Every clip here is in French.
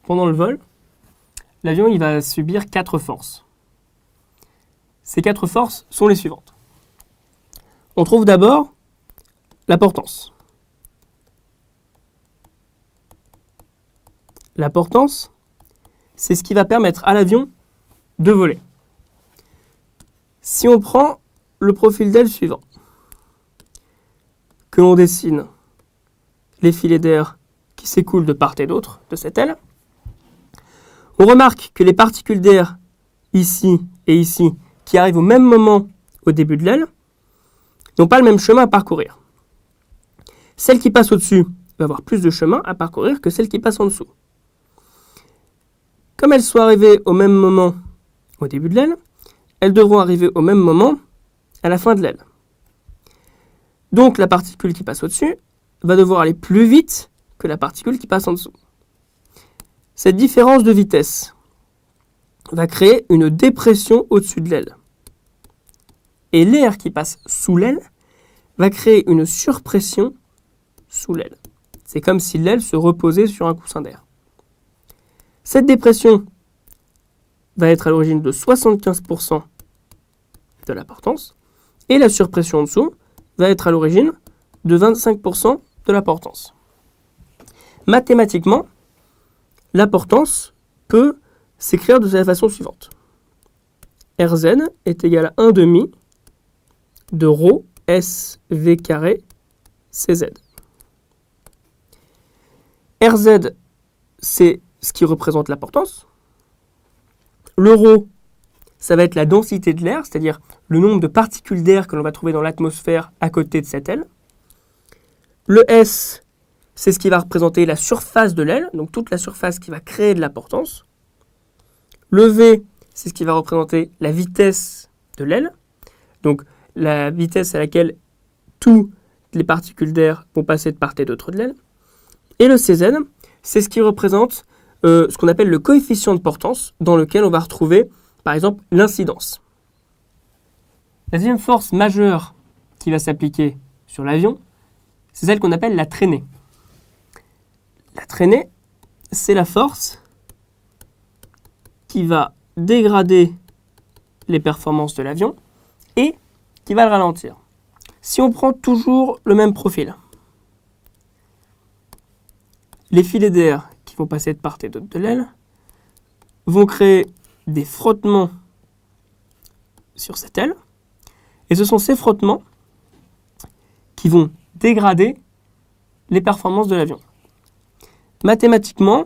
pendant le vol, l'avion il va subir 4 forces. Ces 4 forces sont les suivantes. On trouve d'abord la portance. La portance, c'est ce qui va permettre à l'avion de voler. Si on prend le profil d'aile suivant, que l'on dessine les filets d'air qui s'écoulent de part et d'autre de cette aile, on remarque que les particules d'air ici et ici, qui arrivent au même moment au début de l'aile, n'ont pas le même chemin à parcourir. Celle qui passe au-dessus va avoir plus de chemin à parcourir que celle qui passe en dessous. Comme elles sont arrivées au même moment au début de l'aile, elles devront arriver au même moment à la fin de l'aile. Donc la particule qui passe au-dessus va devoir aller plus vite que la particule qui passe en dessous. Cette différence de vitesse va créer une dépression au-dessus de l'aile. Et l'air qui passe sous l'aile va créer une surpression sous l'aile. C'est comme si l'aile se reposait sur un coussin d'air. Cette dépression va être à l'origine de 75% de la portance et la surpression en dessous va être à l'origine de 25% de la portance. Mathématiquement, la portance peut s'écrire de la façon suivante. Rz est égal à 1 demi de ρ SV carré Cz. Rz, c'est ce qui représente la portance. Le ρ, ça va être la densité de l'air, c'est-à-dire le nombre de particules d'air que l'on va trouver dans l'atmosphère à côté de cette aile. Le S, c'est ce qui va représenter la surface de l'aile, donc toute la surface qui va créer de la portance. Le V, c'est ce qui va représenter la vitesse de l'aile, donc la vitesse à laquelle toutes les particules d'air vont passer de part et d'autre de l'aile. Et le Cz, c'est ce qui représente ce qu'on appelle le coefficient de portance, dans lequel on va retrouver, par exemple, l'incidence. La deuxième force majeure qui va s'appliquer sur l'avion, c'est celle qu'on appelle la traînée. La traînée, c'est la force qui va dégrader les performances de l'avion et qui va le ralentir. Si on prend toujours le même profil, les filets d'air qui vont passer de part et d'autre de l'aile vont créer des frottements sur cette aile, et ce sont ces frottements qui vont dégrader les performances de l'avion. Mathématiquement,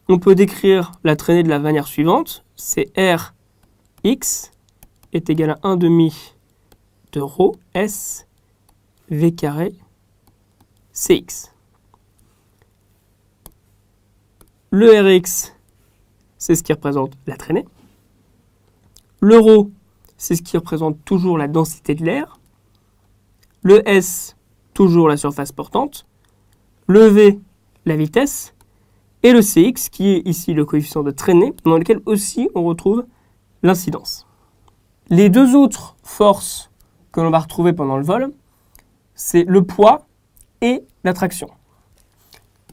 on peut décrire la traînée de la manière suivante, c'est Rx est égal à 1 demi de ρ S V carré Cx. Le Rx, c'est ce qui représente la traînée. Le ρ, c'est ce qui représente toujours la densité de l'air. Le S, toujours la surface portante. Le V, la vitesse. Et le Cx, qui est ici le coefficient de traînée, dans lequel aussi on retrouve l'incidence. Les deux autres forces que l'on va retrouver pendant le vol, c'est le poids et la traction.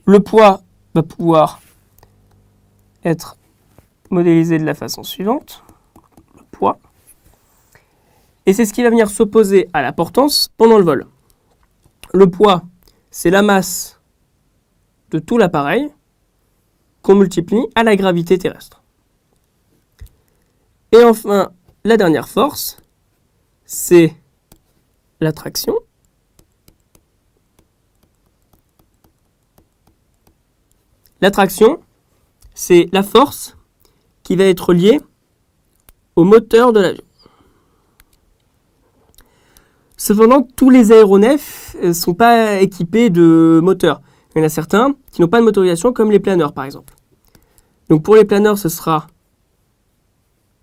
Le poids va pouvoir être modélisé de la façon suivante, le poids, et c'est ce qui va venir s'opposer à la portance pendant le vol. Le poids, c'est la masse de tout l'appareil qu'on multiplie à la gravité terrestre. Et enfin, la dernière force, c'est la traction. La traction, c'est la force qui va être liée au moteur de l'avion. Cependant, tous les aéronefs ne sont pas équipés de moteurs. Il y en a certains qui n'ont pas de motorisation, comme les planeurs par exemple. Donc pour les planeurs, ce sera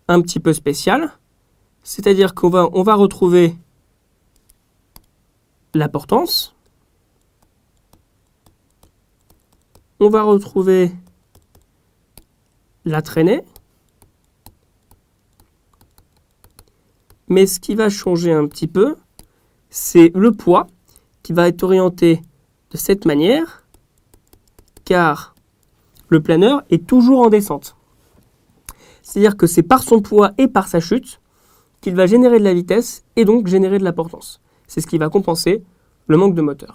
un petit peu spécial. C'est-à-dire qu'on va retrouver la portance. On va retrouver la traînée. Mais ce qui va changer un petit peu, c'est le poids qui va être orienté de cette manière, car le planeur est toujours en descente. C'est-à-dire que c'est par son poids et par sa chute qu'il va générer de la vitesse et donc générer de la portance. C'est ce qui va compenser le manque de moteur.